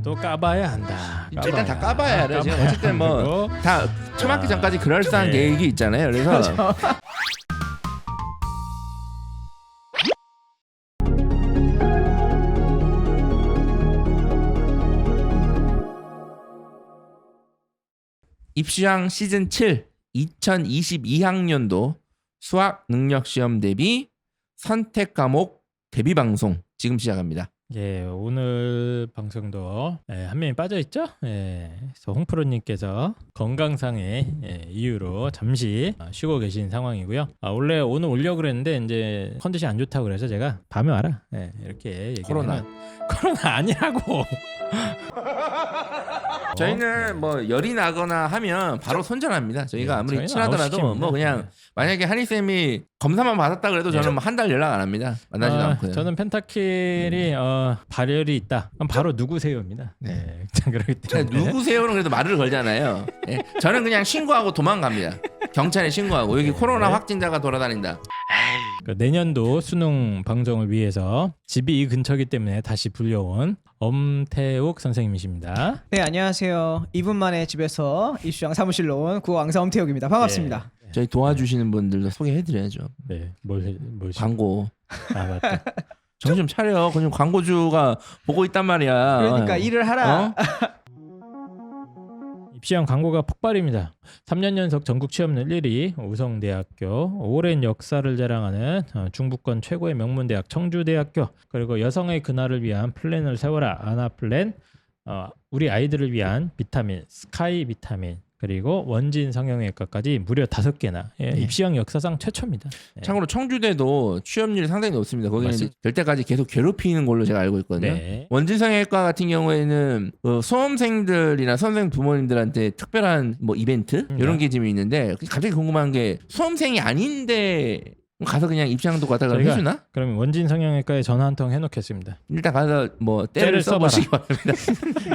또 까봐야 한다. 일단 다 까봐야 돼. 지금 어쨌든 뭐 다 처맞기 전까지 그럴싸한 네. 계획이 있잖아요. 그래서 입시왕 시즌 7 2022학년도 수학 능력 시험 대비 선택 과목 대비 방송 지금 시작합니다. 예, 오늘 방송도 한 명이 빠져 있죠. 그래서 홍프로님께서 건강상의 이유로 잠시 쉬고 계신 상황이고요. 원래 오늘 오려고 그랬는데 이제 컨디션 안 좋다고 그래서 제가 밤에 와라 이렇게 얘기하면 코로나 아니라고. 저희는 뭐 열이 나거나 하면 바로 손절합니다. 저희가 아무리 저희는 친하더라도 아웃시킵니다. 뭐 그냥 만약에 한희 쌤이 검사만 받았다 그래도 저는 뭐 한 달 연락 안 합니다. 만나지도 않고요. 저는 펜타킬이 발열이 있다. 그럼 바로 누구세요입니다. 네. 그렇기 때문에 누구세요는 그래도 말을 걸잖아요. 예. 저는 그냥 신고하고 도망갑니다. 경찰에 신고하고 여기 코로나 확진자가 돌아다닌다. 그 내년도 수능 방송을 위해서 집이 이 근처이기 때문에 다시 불려온 엄태욱 선생님이십니다. 네, 안녕하세요. 2분 만에 집에서 입시왕 사무실로 온 구왕사 엄태욱입니다. 반갑습니다. 저희 도와주시는 분들도 소개해드려야죠. 네, 뭘 광고. 맞다. 정신 좀 차려. 그냥 광고주가 보고 있단 말이야. 그러니까 일을 하라. 입시왕 광고가 폭발입니다. 3년 연속 전국 취업률 1위 우성대학교, 오랜 역사를 자랑하는 중부권 최고의 명문대학 청주대학교, 그리고 여성의 그날을 위한 플랜을 세워라 아나플랜, 우리 아이들을 위한 비타민 스카이 비타민, 그리고 원진 성형외과까지 무려 5개나 입시왕 역사상 최초입니다. 참고로 청주대도 취업률이 상당히 높습니다. 거기는 이제 될 때까지 계속 괴롭히는 걸로 제가 알고 있거든요. 네. 원진성형외과 같은 경우에는 수험생들이나 선생 부모님들한테 특별한 뭐 이벤트 이런 게 좀 있는데 갑자기 궁금한 게 수험생이 아닌데 가서 그냥 입시왕도 가다가 저희가 해주나? 그러면 원진 성형외과에 전화 한 통 해놓겠습니다. 일단 가서 뭐 때를 때를 써보시기 바랍니다.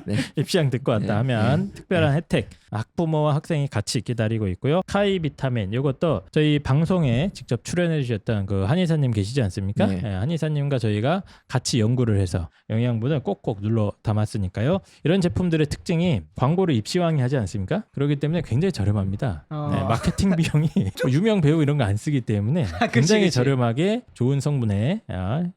네. 입시왕 듣고 왔다 하면 특별한 혜택, 학부모와 학생이 같이 기다리고 있고요. 카이 비타민, 이것도 저희 방송에 직접 출연해 주셨던 그 한의사님 계시지 않습니까? 네. 한의사님과 저희가 같이 연구를 해서 영양분을 꼭꼭 눌러 담았으니까요. 이런 제품들의 특징이 광고를 입시왕이 하지 않습니까? 그렇기 때문에 굉장히 저렴합니다. 네, 마케팅 비용이 유명 배우 이런 거 안 쓰기 때문에 굉장히 그치. 저렴하게 좋은 성분의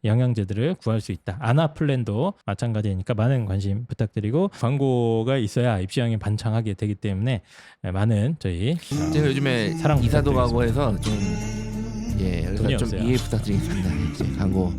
영양제들을 구할 수 있다. 아나플랜도 마찬가지니까 많은 관심 부탁드리고, 광고가 있어야 입시왕이 반창하게 되기 때문에 많은 저희 제가 요즘에 사랑 이사도 부탁드리겠습니다. 가고 해서 좀 그래서 돈이 좀 없어요. 이해 부탁드리겠습니다. 이제 광고.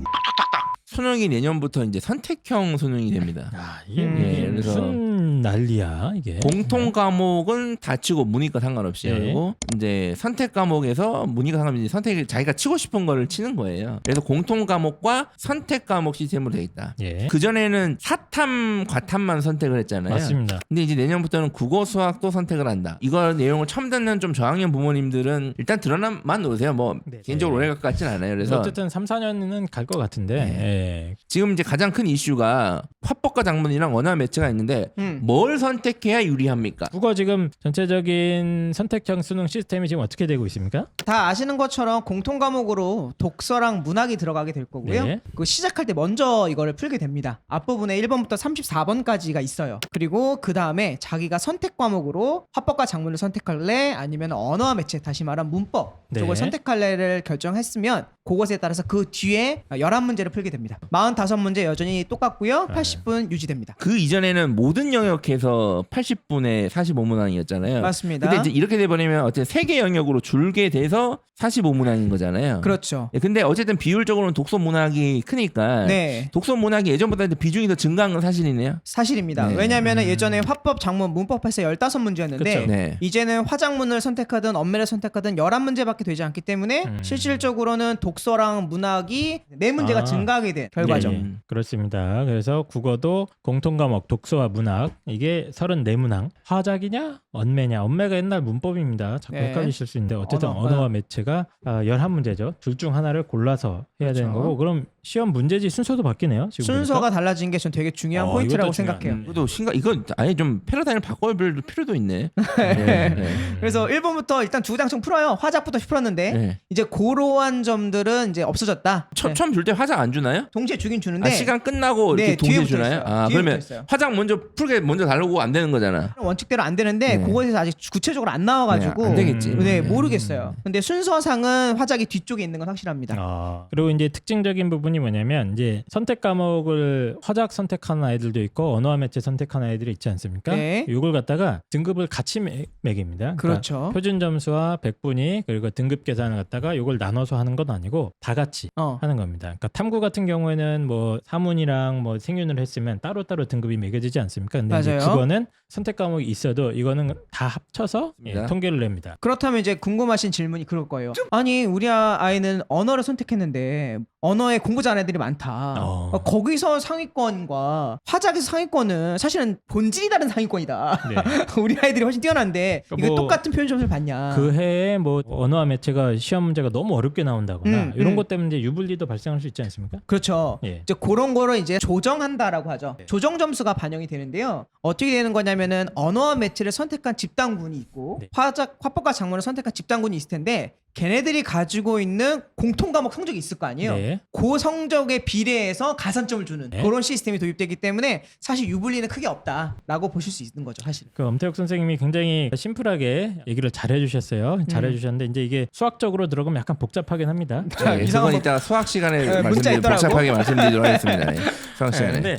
수능이 내년부터 이제 선택형 수능이 됩니다. 이게 예, 그래서 무슨 난리야 이게. 공통 과목은 다 치고 문이과 상관없이 네. 그리고 이제 선택 과목에서 문이과 상관없이 선택을 자기가 치고 싶은 거를 치는 거예요. 그래서 공통 과목과 선택 과목 시스템으로 돼 있다. 예. 그 전에는 사탐, 과탐만 선택을 했잖아요. 맞습니다. 근데 이제 내년부터는 국어, 수학도 선택을 한다. 이거 내용을 처음 듣는 좀 저학년 부모님들은 일단 들어만 놓으세요. 뭐 네. 개인적으로 오래 갈 것 같진 않아요. 그래서 어쨌든 3, 4년은 갈 것 같은데. 예. 지금 이제 가장 큰 이슈가 화법과 작문이랑 언어 매체가 있는데 뭘 선택해야 유리합니까? 국어 지금 전체적인 선택형 수능 시스템이 지금 어떻게 되고 있습니까? 다 아시는 것처럼 공통 과목으로 독서랑 문학이 들어가게 될 거고요. 네. 그 시작할 때 먼저 이거를 풀게 됩니다. 앞부분에 1번부터 34번까지가 있어요. 그리고 그 다음에 자기가 선택 과목으로 화법과 작문을 선택할래 아니면 언어와 매체, 다시 말한 문법 네. 쪽을 선택할래를 결정했으면 그것에 따라서 그 뒤에 11문제를 풀게 됩니다. 45문제 여전히 똑같고요. 80분 유지됩니다. 그 이전에는 모든 영역에서 80분에 45문항이었잖아요. 맞습니다. 근데 이제 이렇게 돼버리면 어쨌든 세 개 영역으로 줄게 돼서 45문항인 거잖아요. 그렇죠. 예, 근데 어쨌든 비율적으로는 독서 문학이 크니까 네. 독서 문학이 예전보다 비중이 더 증가한 건 사실이네요. 사실입니다. 네. 왜냐하면 예전에 화법, 작문, 문법에서 15문제였는데 그쵸. 네. 이제는 화작문을 선택하든 언매를 선택하든 11문제밖에 되지 않기 때문에 실질적으로는 독서랑 문학이 4문제가 증가하게 된 결과죠. 예. 그렇습니다. 그래서 국어도 공통 과목 독서와 문학, 이게 34문항. 화작이냐 언매냐. 언매가 옛날 문법입니다. 자꾸 네. 헷갈리실 수 있는데 어쨌든 언어. 언어와 매체가 11문제죠. 둘 중 하나를 골라서 해야 되는 그렇죠. 거고, 그럼 시험 문제지 순서도 바뀌네요. 지금 순서가 보니까. 달라진 게 전 되게 중요한 어, 포인트라고 이것도 중요한- 생각해요. 그래도 이건 아예 좀 패러다임을 바꿔볼 필요도 있네. 네. 그래서 1번부터 일단 두 장청 풀어요. 화작부터 풀었는데 네. 이제 고로한 점들은 이제 없어졌다. 네. 처음 줄 때 화작 안 주나요? 동시에 주긴 주는데 시간 끝나고 네, 이렇게 동시에 뒤에부터 주나요? 있어요. 아 뒤에부터 그러면 있어요. 화작 먼저 달라고 안 되는 거잖아. 원칙대로 안 되는데 네. 그거에 대해서 아직 구체적으로 안 나와가지고 네, 안 되겠지. 네, 모르겠어요. 근데 순서상은 화작이 뒤쪽에 있는 건 확실합니다. 그리고 이제 특징적인 부분이 뭐냐면 이제 선택 과목을 화작 선택하는 아이들도 있고 언어와 매체 선택하는 아이들이 있지 않습니까? 네. 이걸 갖다가 등급을 같이 매깁니다. 그러니까 그렇죠. 표준 점수와 백분위 그리고 등급 계산을 갖다가 이걸 나눠서 하는 건 아니고 다 같이 하는 겁니다. 그러니까 탐구 같은 경우에는 뭐 사문이랑 뭐 생윤을 했으면 따로따로 등급이 매겨지지 않습니까? 근데 이제 맞아요. 그거는 선택 과목이 있어도 이거는 다 합쳐서 통계를 냅니다. 그렇다면 이제 궁금하신 질문이 그럴 거예요. 아니 우리 아이는 언어를 선택했는데 언어에 공부 잘하는 애들이 많다. 거기서 상위권과 화작에서 상위권은 사실은 본질이 다른 상위권이다. 네. 우리 아이들이 훨씬 뛰어난데 그러니까 이거 뭐 똑같은 표현 점수를 받냐. 그 해에 뭐 언어와 매체가 시험 문제가 너무 어렵게 나온다거나 이런 것 때문에 이제 유불리도 발생할 수 있지 않습니까? 그렇죠. 예. 이제 그런 거를 이제 조정한다라고 하죠. 네. 조정 점수가 반영이 되는데요. 어떻게 되는 거냐면은 언어와 매체를 선택한 집단군이 있고 네. 화법과 작문을 선택한 집단군이 있을 텐데 걔네들이 가지고 있는 공통 과목 성적이 있을 거 아니에요. 네. 그 성적에 비례해서 가산점을 주는 네. 그런 시스템이 도입되기 때문에 사실 유불리는 크게 없다라고 보실 수 있는 거죠, 사실. 그 엄태욱 선생님이 굉장히 심플하게 얘기를 잘 해주셨어요. 잘 해주셨는데 이제 이게 수학적으로 들어가면 약간 복잡하긴 합니다. 네, 이상한 그건 거- 이따 수학 시간에 문자 있더라고. 복잡하게 말씀드리도록 하겠습니다. 네, 수학 시간에. 근데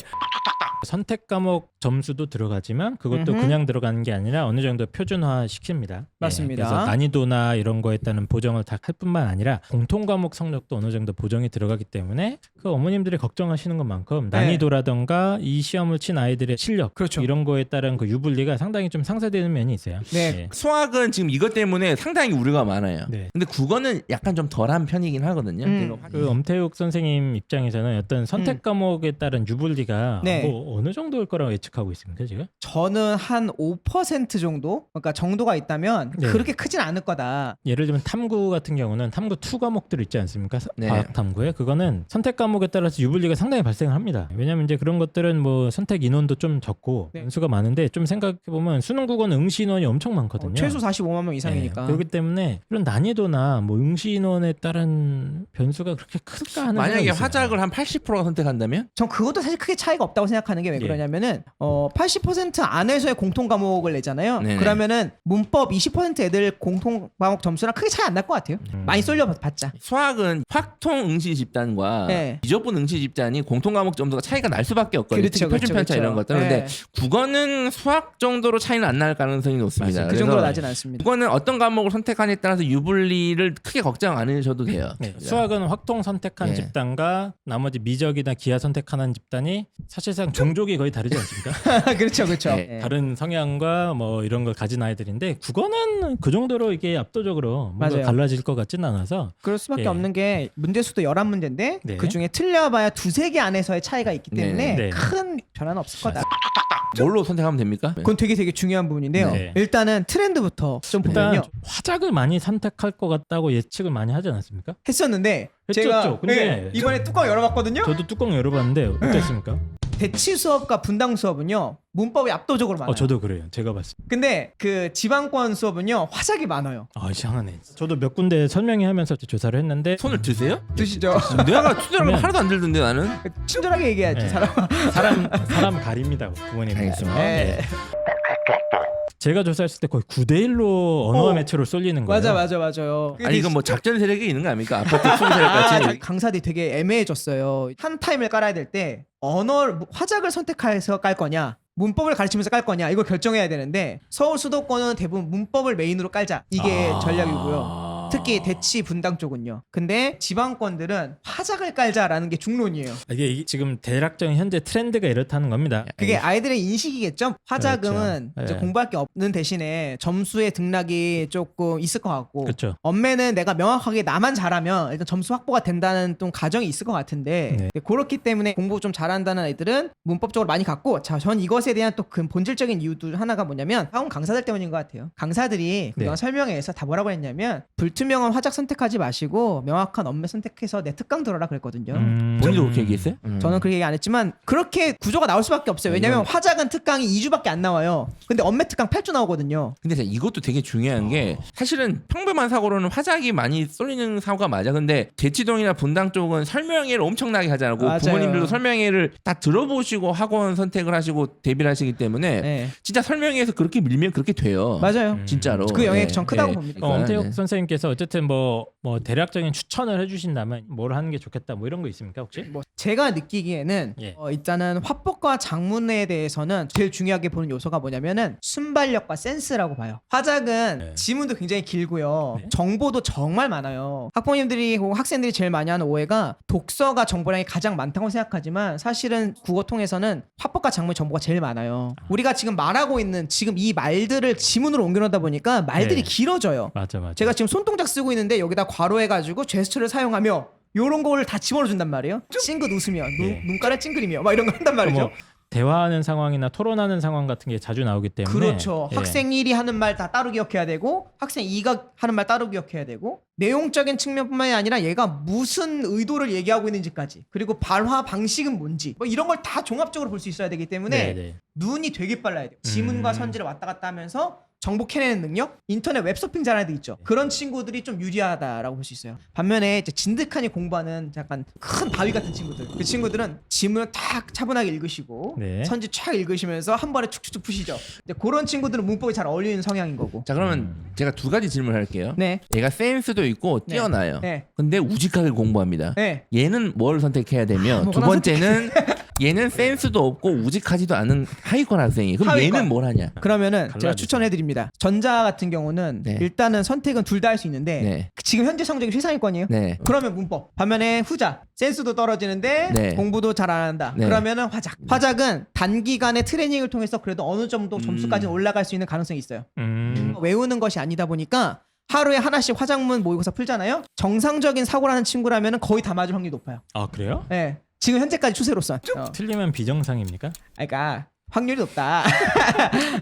선택 과목 점수도 들어가지만 그것도 음흠. 그냥 들어가는 게 아니라 어느 정도 표준화 시킵니다. 맞습니다. 그래서 난이도나 이런 거에 따른 보정을 다 할 뿐만 아니라 공통 과목 성적도 어느 정도 보정이 들어가기 때문에 그 어머님들이 걱정하시는 것만큼 네. 난이도라던가 이 시험을 친 아이들의 실력 그렇죠. 이런 거에 따른 그 유불리가 상당히 좀 상쇄되는 면이 있어요. 네. 예. 수학은 지금 이것 때문에 상당히 우려가 많아요. 네. 근데 국어는 약간 좀 덜한 편이긴 하거든요. 제가 그 엄태욱 선생님 입장에서는 어떤 선택 과목에 따른 유불리가 네. 뭐 어느 정도일 거라고 예측하고 있습니까 지금? 저는 한 5% 정도, 그러니까 정도가 있다면 네. 그렇게 크진 않을 거다. 예를 들면 탐구 같은 경우는 탐구 2 과목들 있지 않습니까? 네. 과학 탐구에 그거는 선택 과목에 따라서 유불리가 상당히 발생을 합니다. 왜냐하면 이제 그런 것들은 뭐 선택 인원도 좀 적고 네. 변수가 많은데 좀 생각해 보면 수능 국어는 응시 인원이 엄청 많거든요. 최소 45만 명 이상이니까. 네. 그렇기 때문에 그런 난이도나 뭐 응시 인원에 따른 변수가 그렇게 클까 하는 만약에 생각이 있어요. 화작을 한 80% 선택한다면 전 그것도 사실 크게 차이가 없다고 생각하는 게 왜 예. 그러냐면은 80% 안에서의 공통 과목을 내잖아요. 네네. 그러면은 문법 20% 애들 공통 과목 점수랑 크게 차이 안 날 것 같아요. 많이 쏠려 봤자. 수학은 확통 응시 집단과 네. 비적분 응시 집단이 공통 과목 점수가 차이가 날 수밖에 없거든요. 그렇죠, 특히 표준 그렇죠, 편차 그렇죠. 이런 것들. 근데 네. 국어는 수학 정도로 차이는 안 날 가능성이 높습니다. 맞아요. 그 그래서 정도로 나진 않습니다. 국어는 어떤 과목을 선택하냐에 따라서 유불리를 크게 걱정 안 하셔도 돼요. 네, 수학은 확통 선택한 예. 집단과 나머지 미적이나 기하 선택하는 집단이 사실상 종족이 거의 다르지 않습니까? 그렇죠, 그렇죠. 네. 네. 다른 성향과 뭐 이런 걸 가진 아이들인데 국어는 그 정도로 이게 압도적으로 뭔가 맞아요. 갈라질 것 같지는 않아서 그럴 수밖에 예. 없는 게 문제수도 11문제인데 네. 그 중에 틀려봐야 2-3개 안에서의 차이가 있기 때문에 네. 큰 변화는 없을 거다. 뭘로 선택하면 됩니까? 그건 되게 중요한 부분인데요. 네. 일단은 트렌드부터 좀 보면요. 일단 화작을 많이 선택할 것 같다고 예측을 많이 하지 않았습니까? 했었는데 했었죠. 제가 근데 네, 이번에 뚜껑 열어봤거든요. 저도 뚜껑 열어봤는데 어땠습니까? 대치 수업과 분당 수업은요 문법이 압도적으로 많아요. 저도 그래요. 제가 봤을 때. 근데 그 지방권 수업은요 화작이 많아요. 이상하네. 저도 몇 군데 설명회 하면서 조사를 했는데 손을 드세요? 드시죠. 내가 투자를 그러면- 하나도 안 들던데 나는. 친절하게 얘기해야지 네. 사람. 가립니다. 부모님. 알겠습니다. 네. 제가 조사했을 때 거의 9대1로 언어와 어. 매체로 쏠리는 거예요. 맞아요. 아니 이건 뭐 작전 세력이 있는 거 아닙니까? 아파트 수리 세력 같이. 강사들이 되게 애매해졌어요. 한 타임을 깔아야 될 때 화작을 선택해서 깔 거냐 문법을 가르치면서 깔 거냐 이걸 결정해야 되는데 서울 수도권은 대부분 문법을 메인으로 깔자 이게 전략이고요. 특히 대치 분당 쪽은요. 근데 지방권들은 화작을 깔자라는 게 중론이에요. 이게 지금 대략적인 현재 트렌드가 이렇다는 겁니다. 그게 아이들의 인식이겠죠. 화작은 그렇죠. 이제 네. 공부할 게 없는 대신에 점수의 등락이 조금 있을 것 같고 그렇죠. 엄매는 내가 명확하게 나만 잘하면 일단 점수 확보가 된다는 좀 가정이 있을 것 같은데 네. 그렇기 때문에 공부 좀 잘한다는 아이들은 문법적으로 많이 갖고 전 이것에 대한 또 그 본질적인 이유도 하나가 뭐냐면 학원 강사들 때문인 것 같아요. 강사들이 그동안 설명회에서 다 뭐라고 했냐면 불특 불투명한 화작 선택하지 마시고 명확한 엄매 선택해서 내 특강 들어라 그랬거든요. 본인도 그렇게 얘기했어요? 저는 그렇게 얘기 안 했지만 그렇게 구조가 나올 수밖에 없어요. 왜냐면 화작은 특강이 2주밖에 안 나와요. 근데 엄매 특강 8주 나오거든요. 근데 이것도 되게 중요한 게 사실은 평범한 사고로는 화작이 많이 쏠리는 사고가 맞아. 근데 대치동이나 분당 쪽은 설명회를 엄청나게 하잖아요. 맞아요. 부모님들도 설명회를 다 들어보시고 학원 선택을 하시고 대비를 하시기 때문에 네. 진짜 설명회에서 그렇게 밀면 그렇게 돼요. 맞아요. 진짜로. 그 영향이 네. 전 크다고 네. 봅니다. 엄태욱 네. 선생님께서 어쨌든 뭐 대략적인 추천을 해주신다면 뭘 하는 게 좋겠다 뭐 이런 거 있습니까 혹시? 뭐 제가 느끼기에는 예. 일단은 화법과 장문에 대해서는 제일 중요하게 보는 요소가 뭐냐면은 순발력과 센스라고 봐요. 화작은 네. 지문도 굉장히 길고요. 네. 정보도 정말 많아요. 학부모님들이 혹은 학생들이 제일 많이 하는 오해가 독서가 정보량이 가장 많다고 생각하지만 사실은 국어 통해서는 화법과 장문 정보가 제일 많아요. 우리가 지금 말하고 있는 지금 이 말들을 지문으로 옮겨놓다 보니까 말들이 네. 길어져요. 맞아. 제가 지금 손동작 쓰고 있는데 여기다 괄호해가지고 제스처를 사용하며 요런 거를 다 집어넣어준단 말이에요. 찡긋 웃으며 예. 눈가를 찡그리며 막 이런 거 한단 말이죠. 뭐 대화하는 상황이나 토론하는 상황 같은 게 자주 나오기 때문에 그렇죠. 예. 학생 1이 하는 말 다 따로 기억해야 되고 학생 2가 하는 말 따로 기억해야 되고 내용적인 측면뿐만이 아니라 얘가 무슨 의도를 얘기하고 있는지까지 그리고 발화 방식은 뭔지 뭐 이런 걸 다 종합적으로 볼 수 있어야 되기 때문에 네. 눈이 되게 빨라야 돼요. 지문과 선지를 왔다 갔다 하면서 정보 캐내는 능력, 인터넷 웹서핑 잘하는 애들 있죠. 그런 친구들이 좀 유리하다라고 볼 수 있어요. 반면에 이제 진득하니 공부하는 약간 큰 바위 같은 친구들, 그 친구들은 지문을 탁 차분하게 읽으시고 네. 선지 쫙 읽으시면서 한 번에 축축축 푸시죠. 이제 그런 친구들은 문법이 잘 어울리는 성향인 거고. 자 그러면 제가 두 가지 질문할게요. 네, 얘가 센스도 있고 네. 뛰어나요. 네, 근데 우직하게 공부합니다. 네. 얘는 뭘 선택해야 되며 두 아무거나 번째는 얘는 센스도 없고 우직하지도 않은 하위권 학생이. 그럼 하위권. 얘는 뭘 하냐? 그러면은 제가 갈라지죠. 추천해드립니다. 전자 같은 경우는 네. 일단은 선택은 둘 다 할 수 있는데 네. 지금 현재 성적이 최상위권이에요. 네. 그러면 문법. 반면에 후자. 센스도 떨어지는데 네. 공부도 잘 안 한다. 네. 그러면은 화작. 화작은 단기간의 트레이닝을 통해서 그래도 어느 정도 점수까지는 올라갈 수 있는 가능성이 있어요. 외우는 것이 아니다 보니까 하루에 하나씩 화작문 모의고사 풀잖아요. 정상적인 사고를 하는 친구라면은 거의 다 맞을 확률이 높아요. 아 그래요? 네. 지금 현재까지 추세로선. 틀리면 비정상입니까? 그러니까 확률이 높다.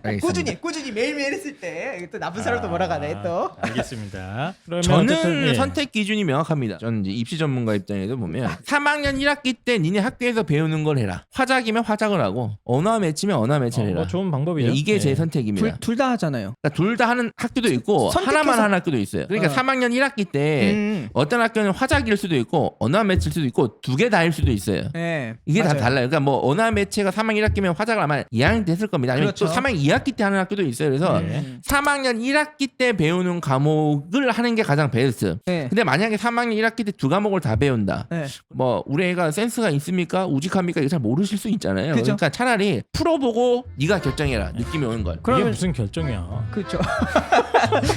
알겠습니다. 꾸준히 매일매일 했을 때 이게 또 나쁜 사람 또 몰아가네 또. 알겠습니다. 그러면 저는 어쨌든, 예. 선택 기준이 명확합니다. 저는 이제 입시 전문가 입장에서 보면 3학년 1학기 때 니네 학교에서 배우는 걸 해라. 화작이면 화작을 하고 언어 매치면 언어 매치를 해라. 좋은 방법이죠. 네, 이게 예. 제 선택입니다. 둘 다 하잖아요. 둘 다 하는 학교도 있고 선택해서- 하나만 하는 학교도 있어요. 그러니까 3학년 1학기 때 어떤 학교는 화작일 수도 있고 언어 매치일 수도 있고 두 개 다일 수도 있어요. 네. 이게 맞아요. 다 달라요. 그러니까 뭐 언어 매체가 3학년 1학기면 화작을 아마 2학년 때 했을 겁니다. 아니면 그렇죠. 또 3학년 2학기 때 하는 학교도 있어요. 그래서 네. 3학년 1학기 때 배우는 과목을 하는 게 가장 베스트. 네. 근데 만약에 3학년 1학기 때 두 과목을 다 배운다. 네. 뭐 우리 애가 센스가 있습니까? 우직합니까? 이거 잘 모르실 수 있잖아요. 그죠. 그러니까 차라리 풀어보고 네가 결정해라. 느낌이 오는 걸. 이게 그러면 무슨 결정이야? 그렇죠.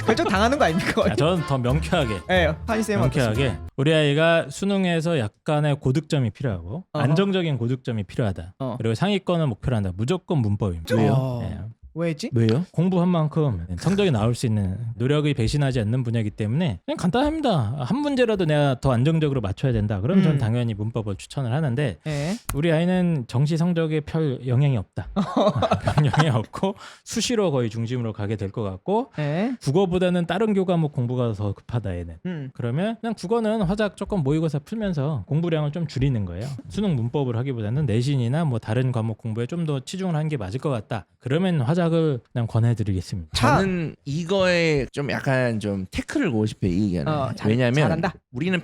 결정 당하는 거 아닙니까? 거의? 저는 더 명쾌하게 네, 한이 쌤 명쾌하게 우리 아이가 수능에서 약간의 고득점이 필요하고 어허. 안정적인 고득점이 필요하다. 그리고 상위권을 목표로 한다. 무조건 문법입니다. 왜요? 예. 왜지? 왜요? 공부한 만큼 성적이 나올 수 있는 노력이 배신하지 않는 분야이기 때문에 그냥 간단합니다. 한 문제라도 내가 더 안정적으로 맞춰야 된다. 그럼 전 당연히 문법을 추천을 하는데 네. 우리 아이는 정시 성적에 별 영향이 없다. 별 영향이 없고 수시로 거의 중심으로 가게 될 것 같고 네. 국어보다는 다른 교과목 공부가 더 급하다 얘는. 그러면 그냥 국어는 화작 조금 모의고사 풀면서 공부량을 좀 줄이는 거예요. 수능 문법을 하기보다는 내신이나 뭐 다른 과목 공부에 좀 더 치중을 하는 게 맞을 것 같다. 그러면 화작을 그냥 권해드리겠습니다. 저는 이거에 좀 약간 좀 태클을 걸고 싶어요. 이 의견을. 왜냐하면 잘한다. 우리는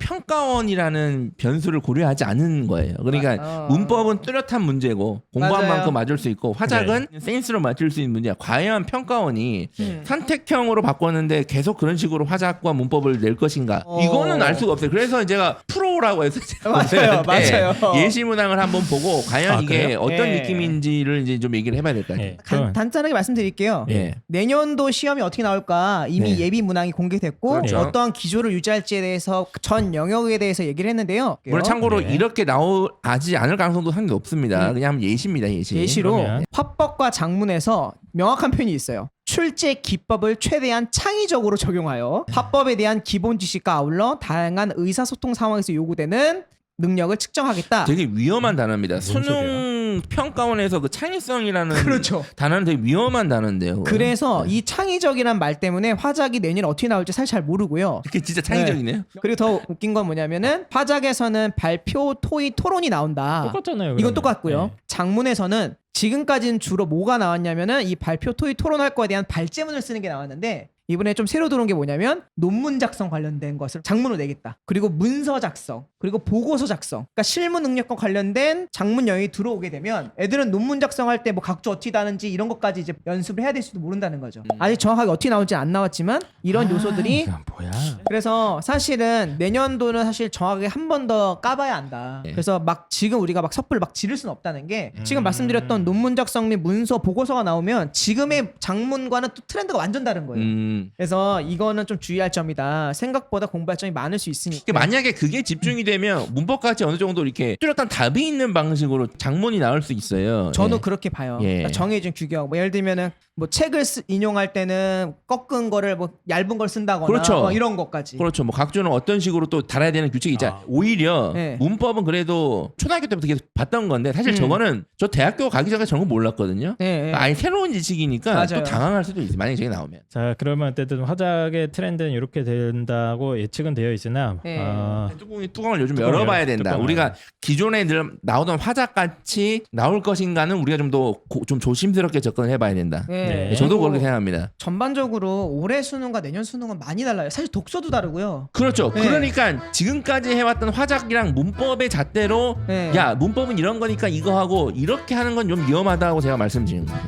평가원이라는 변수를 고려하지 않는 거예요. 그러니까 문법은 뚜렷한 문제고 공부한 맞아요. 만큼 맞을 수 있고 화작은 센스로 맞출 수 있는 문제야. 과연 평가원이 선택형으로 바꿨는데 계속 그런 식으로 화작과 문법을 낼 것인가? 이거는 알 수가 없어요. 그래서 제가 프로라고 해서 맞아요, 맞아요. 예시문항을 한번 보고 과연 이게 그래요? 어떤 예. 느낌인지를 이제 좀 얘기를 해봐야 될 것 같아요. 예. 그럼 단단하게 말씀드릴게요. 예. 내년도 시험이 어떻게 나올까 이미 네. 예비 문항이 공개됐고 그렇죠. 어떠한 기조를 유지할지에 대해서 전 영역에 대해서 얘기를 했는데요. 물론 참고로 네. 이렇게 나오지 않을 가능성도 상당히 높습니다. 그냥 예시입니다, 예시. 예시로 그러면. 화법과 장문에서 명확한 표현이 있어요. 출제 기법을 최대한 창의적으로 적용하여 화법에 대한 기본 지식과 아울러 다양한 의사소통 상황에서 요구되는 능력을 측정하겠다. 되게 위험한 단어입니다. 무슨 수능 모든 평가원에서 그 창의성이라는 그렇죠. 단어는 되게 위험한 단어인데요. 그래서 이 창의적이란 말 때문에 화작이 내년에 어떻게 나올지 사실 잘 모르고요. 그게 진짜 창의적이네요. 그리고 더 웃긴 건 뭐냐면은 화작에서는 발표, 토의, 토론이 나온다. 똑같잖아요. 이건 그러면. 똑같고요. 네. 장문에서는 지금까지는 주로 뭐가 나왔냐면은 이 발표, 토의, 토론할 거에 대한 발제문을 쓰는 게 나왔는데 이번에 좀 새로 들어온 게 뭐냐면 논문 작성 관련된 것을 장문으로 내겠다. 그리고 문서 작성, 그리고 보고서 작성. 그러니까 실무 능력과 관련된 장문 영역이 들어오게 되면 애들은 논문 작성할 때 뭐 각주 어떻게 다는지 이런 것까지 이제 연습을 해야 될지도 모른다는 거죠. 아직 정확하게 어떻게 나올지 안 나왔지만 이런 요소들이 이건 뭐야? 그래서 사실은 내년도는 사실 정확하게 한 번 더 까봐야 한다. 예. 그래서 막 지금 우리가 막 섣불 막 지를 수는 없다는 게 지금 말씀드렸던 논문 작성 및 문서 보고서가 나오면 지금의 장문과는 또 트렌드가 완전 다른 거예요. 그래서 이거는 좀 주의할 점이다. 생각보다 공부할 점이 많을 수 있으니까. 만약에 그게 집중이 되면 문법까지 어느 정도 이렇게 뚜렷한 답이 있는 방식으로 장문이 나올 수 있어요. 저도 예. 그렇게 봐요. 예. 그러니까 정해진 규격. 뭐 예를 들면은 뭐 책을 인용할 때는 꺾은 거를 뭐 얇은 걸 쓴다거나 그렇죠. 뭐 이런 것까지. 그렇죠. 뭐 각주는 어떤 식으로 또 달아야 되는 규칙이 있잖아요. 오히려 네. 문법은 그래도 초등학교 때부터 계속 봤던 건데 사실 저거는 저 대학교 가기 전에 저런 거 몰랐거든요. 네, 네. 아니 새로운 지식이니까 맞아요. 또 당황할 수도 있어요. 만약에 저게 나오면. 자, 그러면 어쨌든 화작의 트렌드는 이렇게 된다고 예측은 되어 있으나 네. 뚜껑을 요즘 뚜껑을 열어봐야 된다. 뚜껑을. 우리가 기존에 늘 나오던 화작 같이 나올 것인가는 우리가 좀 더 좀 조심스럽게 접근을 해봐야 된다. 네. 네, 저도 그리고 그렇게 생각합니다. 전반적으로 올해 수능과 내년 수능은 많이 달라요. 사실 독서도 다르고요. 그렇죠. 네. 그러니까 지금까지 해왔던 화작이랑 문법의 잣대로 네. 야 문법은 이런 거니까 이거 하고 이렇게 하는 건 좀 위험하다고 제가 말씀드리는 거예요.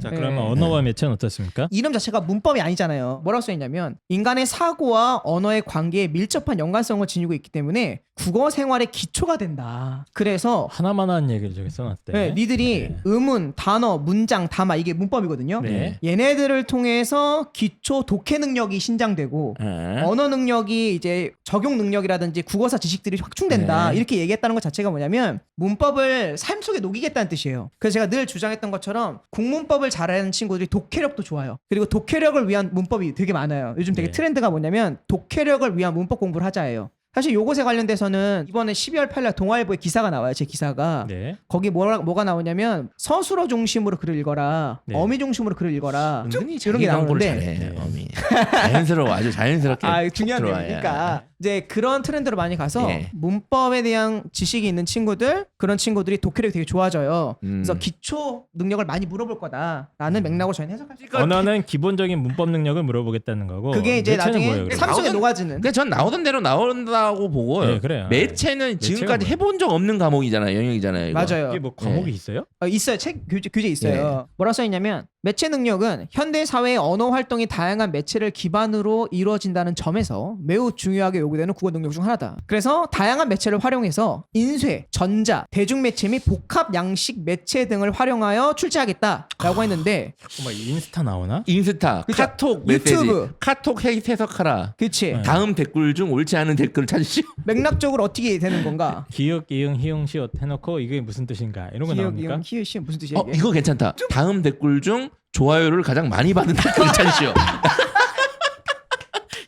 자, 네. 그러면 언어와 매체는 어떻습니까? 이름 자체가 문법이 아니잖아요. 뭐라고 써있냐면 인간의 사고와 언어의 관계에 밀접한 연관성을 지니고 있기 때문에 국어 생활의 기초가 된다. 그래서 하나만 하는 얘기를 저기 써놨대. 네, 니들이 의문, 단어, 문장, 담화 이게 문법이거든요. 네. 얘네들을 통해서 기초 독해 능력이 신장되고 언어 능력이 이제 적용 능력이라든지 국어사 지식들이 확충된다. 네. 이렇게 얘기했다는 것 자체가 뭐냐면 문법을 삶 속에 녹이겠다는 뜻이에요. 그래서 제가 늘 주장했던 것처럼 국문법을 잘하는 친구들이 독해력도 좋아요. 그리고 독해력을 위한 문법이 되게 많아요. 요즘 되게 네. 트렌드가 뭐냐면 독해력을 위한 문법 공부를 하자예요. 사실 요것에 관련돼서는 이번에 12월 8일 동아일보에 기사가 나와요. 제 기사가. 네. 거기 뭐가 나오냐면 서술어 중심으로 글을 읽어라. 네. 어미 중심으로 글을 읽어라. 은근히 이런 게 자기 광고를 나오는데 잘해. 네. 어미. 자연스러워. 아주 자연스럽게. 중요한 들어와요. 내용이니까 이제 그런 트렌드로 많이 가서 예. 문법에 대한 지식이 있는 친구들 그런 친구들이 독해력이 되게 좋아져요. 그래서 기초 능력을 많이 물어볼 거다라는 맥락으로 저희는 해석할 수 있어요. 언어는 기본적인 문법 능력을 물어보겠다는 거고. 그게 이제 매체는 나중에 뭐예요, 그럼? 삶 속에 나오던- 녹아지는. 그러니까 전 나오던 대로 나온다고 보고요. 네, 그래요. 매체는 지금까지 뭐예요? 해본 적 없는 과목이잖아요. 영역이잖아요. 이거. 맞아요. 이게 뭐 과목이 있어요? 있어요. 책 교재 있어요. 뭐라 써 있냐면 매체 능력은 현대 사회의 언어 활동이 다양한 매체를 기반으로 이루어진다는 점에서 매우 중요하게 요구되는 국어 능력 중 하나다. 그래서 다양한 매체를 활용해서 인쇄, 전자, 대중 매체 및 복합 양식 매체 등을 활용하여 출제하겠다라고 했는데 뭐 인스타 나오나? 인스타, 그쵸? 카톡 메시지, 유튜브. 카톡 해석하라. 그치 네. 다음 댓글 중 옳지 않은 댓글을 찾으시오. 맥락적으로 어떻게 되는 건가? 기역, 이응, 희응, 시옷 해놓고 이게 무슨 뜻인가 이런 거 기억, 나옵니까? 이용, 키읔, 시험 무슨 뜻이야 이게? 이거 괜찮다. 다음 댓글 중 좋아요를 가장 많이 받은 댓글을 찾으시오.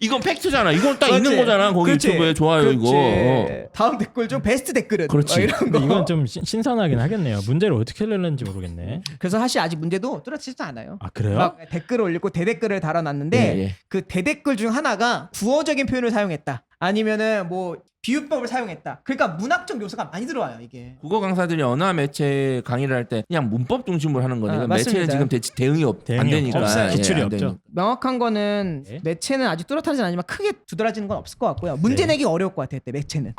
이건 팩트잖아. 이건 딱 있는 그렇지. 거잖아. 거기 그렇지. 유튜브에 좋아요 그렇지. 이거. 다음 댓글 중 베스트 댓글은 그렇지. 이런 거. 근데 이건 좀 신선하긴 하겠네요. 문제를 어떻게 내려는지 모르겠네. 그래서 사실 아직 문제도 뚜렷하지도 않아요. 아, 그래요? 막 댓글을 올리고 대댓글을 달아놨는데 예, 예. 그 대댓글 중 하나가 구어적인 표현을 사용했다. 아니면은 뭐 비유법을 사용했다. 그러니까 문학적 요소가 많이 들어와요 이게. 국어 강사들이 언어 매체 강의를 할 때 그냥 문법 중심으로 하는 거니까 매체는 맞습니다. 지금 대응이 안 대응이 되니까 없어요. 기출이 안 없죠. 되니까. 명확한 거는 네. 매체는 아직 뚜렷하진 않지만 크게 두드러지는 건 없을 것 같고요. 문제 네. 내기 어려울 것 같아요. 그때 매체는.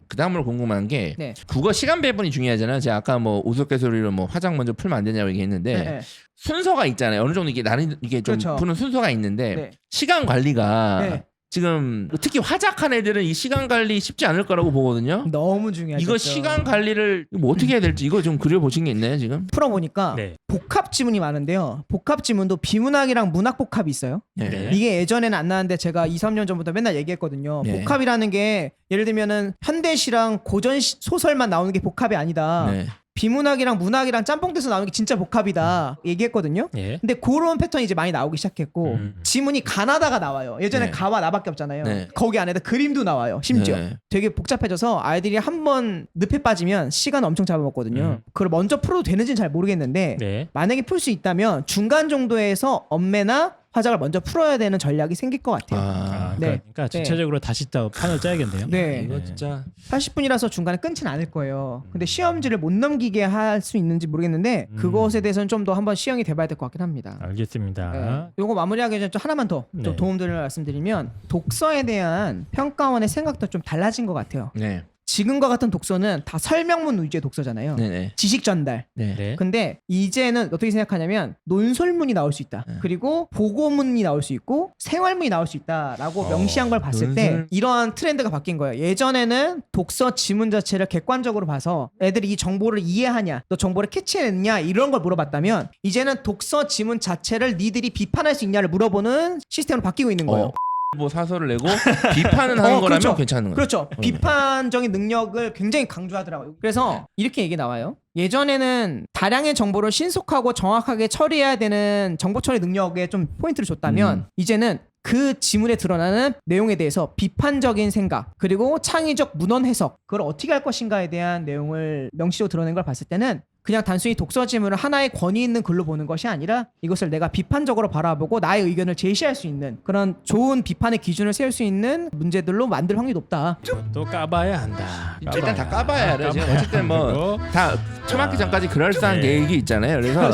그 다음으로 궁금한 게 네. 국어 시간 배분이 중요하잖아요. 제가 아까 뭐 우스갯소리로 뭐 화장 먼저 풀면 안 되냐고 얘기했는데 네, 네. 순서가 있잖아요. 어느 정도 이게 나는 이게 좀 그렇죠. 푸는 순서가 있는데 네. 시간 관리가 네. 지금 특히 화작한 애들은 이 시간 관리 쉽지 않을 거라고 보거든요. 너무 중요하죠. 이거 시간 관리를 뭐 어떻게 해야 될지 이거 좀 그려보신 게 있나요 지금? 풀어보니까 네. 복합 지문이 많은데요. 복합 지문도 비문학이랑 문학 복합이 있어요. 네. 이게 예전에는 안 나왔는데 제가 2, 3년 전부터 맨날 얘기했거든요. 네. 복합이라는 게 예를 들면은 현대시랑 고전 소설만 나오는 게 복합이 아니다. 네. 비문학이랑 문학이랑 짬뽕돼서 나오는 게 진짜 복합이다 얘기했거든요. 예. 근데 그런 패턴이 이제 많이 나오기 시작했고 음. 지문이 가나다가 나와요. 예전에 네. 가와 나밖에 없잖아요. 네. 거기 안에다 그림도 나와요. 심지어 네. 되게 복잡해져서 아이들이 한번 늪에 빠지면 시간 엄청 잡아먹거든요. 그걸 먼저 풀어도 되는지는 잘 모르겠는데 네. 만약에 풀 수 있다면 중간 정도에서 엄매나 화작을 먼저 풀어야 되는 전략이 생길 것 같아요. 아, 네. 그러니까 전체적으로 다시 또 판을 짜야겠네요. 네. 이거 진짜 80분이라서 중간에 끊진 않을 거예요. 근데 시험지를 못 넘기게 할 수 있는지 모르겠는데 음. 그것에 대해서는 좀 더 한번 시행이 돼봐야 될 것 같긴 합니다. 알겠습니다. 네. 요거 마무리하기 전에 좀 하나만 더 좀 네. 도움들을 말씀드리면 독서에 대한 평가원의 생각도 좀 달라진 것 같아요. 네. 지금과 같은 독서는 다 설명문 위주의 독서잖아요. 네네. 지식 전달. 네. 네. 근데 이제는 어떻게 생각하냐면 논설문이 나올 수 있다. 네. 그리고 보고문이 나올 수 있고 생활문이 나올 수 있다라고 명시한 걸 봤을 때 논설- 이러한 트렌드가 바뀐 거예요. 예전에는 독서 지문 자체를 객관적으로 봐서 애들이 이 정보를 이해하냐, 너 정보를 캐치해냈냐 이런 걸 물어봤다면 이제는 독서 지문 자체를 니들이 비판할 수 있냐를 물어보는 시스템으로 바뀌고 있는 거예요. 뭐 사설을 내고 비판은 하는 거라면 그렇죠. 괜찮은 거예요. 그렇죠. 비판적인 능력을 굉장히 강조하더라고요. 그래서 이렇게 얘기 나와요. 예전에는 다량의 정보를 신속하고 정확하게 처리해야 되는 정보 처리 능력에 좀 포인트를 줬다면 이제는 그 지문에 드러나는 내용에 대해서 비판적인 생각 그리고 창의적 문헌 해석 그걸 어떻게 할 것인가에 대한 내용을 명시적으로 드러낸 걸 봤을 때는 그냥 단순히 독서 지문을 하나의 권위 있는 글로 보는 것이 아니라 이것을 내가 비판적으로 바라보고 나의 의견을 제시할 수 있는 그런 좋은 비판의 기준을 세울 수 있는 문제들로 만들 확률이 높다. 또 까봐야 한다. 일단 다 까봐야 알아요. 지금 어쨌든 뭐 그리고 다 초등학교 전까지 그럴싸한 네. 계획이 있잖아요. 그래서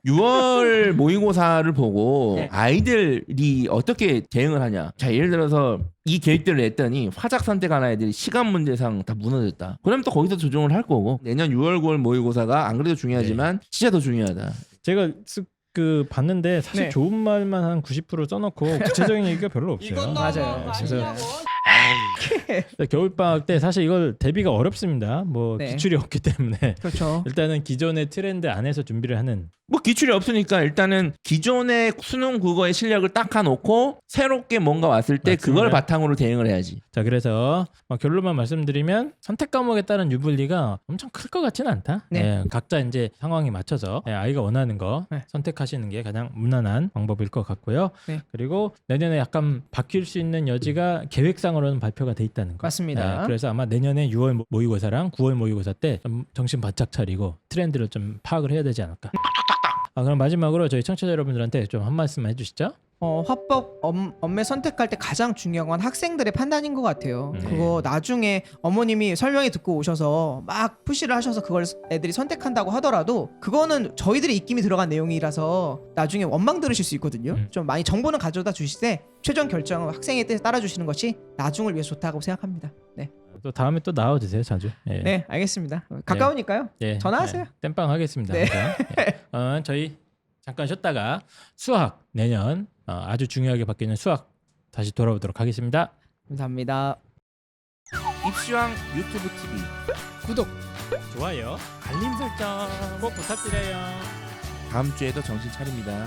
6월 모의고사를 보고 네. 아이들이 어떻게 대응을 하냐. 자, 예를 들어서 이 계획들을 냈더니 화작 선택한 아이들이 시간 문제상 다 무너졌다. 그럼 또 거기서 조정을 할 거고 내년 6월 9월 모의고사가 안 그래도 중요하지만 진짜 더 중요하다. 제가 쓱 봤는데 사실 네. 좋은 말만 한 90% 써놓고 구체적인 얘기가 별로 없어요. 맞아요. 그래서 겨울방학 때 사실 이걸 대비가 어렵습니다. 뭐 네. 기출이 없기 때문에 그렇죠. 일단은 기존의 트렌드 안에서 준비를 하는. 뭐 기출이 없으니까 일단은 기존의 수능 국어의 실력을 딱 해놓고 새롭게 뭔가 왔을 때 맞습니다. 그걸 바탕으로 대응을 해야지. 자 그래서 결론만 말씀드리면 선택 과목에 따른 유불리가 엄청 클 것 같지는 않다. 네. 예, 각자 이제 상황에 맞춰서 아이가 원하는 거 네. 선택하시는 게 가장 무난한 방법일 것 같고요. 네. 그리고 내년에 약간 바뀔 수 있는 여지가 계획상으로는 발표가 돼 있다는 거. 맞습니다. 그래서 아마 내년에 6월 모의고사랑 9월 모의고사 때 좀 정신 바짝 차리고 트렌드를 좀 파악을 해야 되지 않을까. 그럼 마지막으로 저희 청취자 여러분들한테 좀 한 말씀 해주시죠. 화법 엄매 선택할 때 가장 중요한 건 학생들의 판단인 것 같아요. 네. 그거 나중에 어머님이 설명회 듣고 오셔서 막 푸시를 하셔서 그걸 애들이 선택한다고 하더라도 그거는 저희들의 입김이 들어간 내용이라서 나중에 원망 들으실 수 있거든요. 좀 많이 정보는 가져다 주실 때 최종 결정은 학생의 뜻에 따라주시는 것이 나중을 위해서 좋다고 생각합니다. 네, 또 다음에 또 나와주세요 자주. 예. 네 알겠습니다. 가까우니까요. 예. 전화하세요. 예. 땜빵 하겠습니다. 네. 저희 잠깐 쉬었다가 수학 내년 아주 중요하게 바뀌는 수학 다시 돌아오도록 하겠습니다. 감사합니다. 입시왕 유튜브 TV 구독. 좋아요, 알림 설정 꼭 부탁드려요. 다음 주에도 정신 차립니다.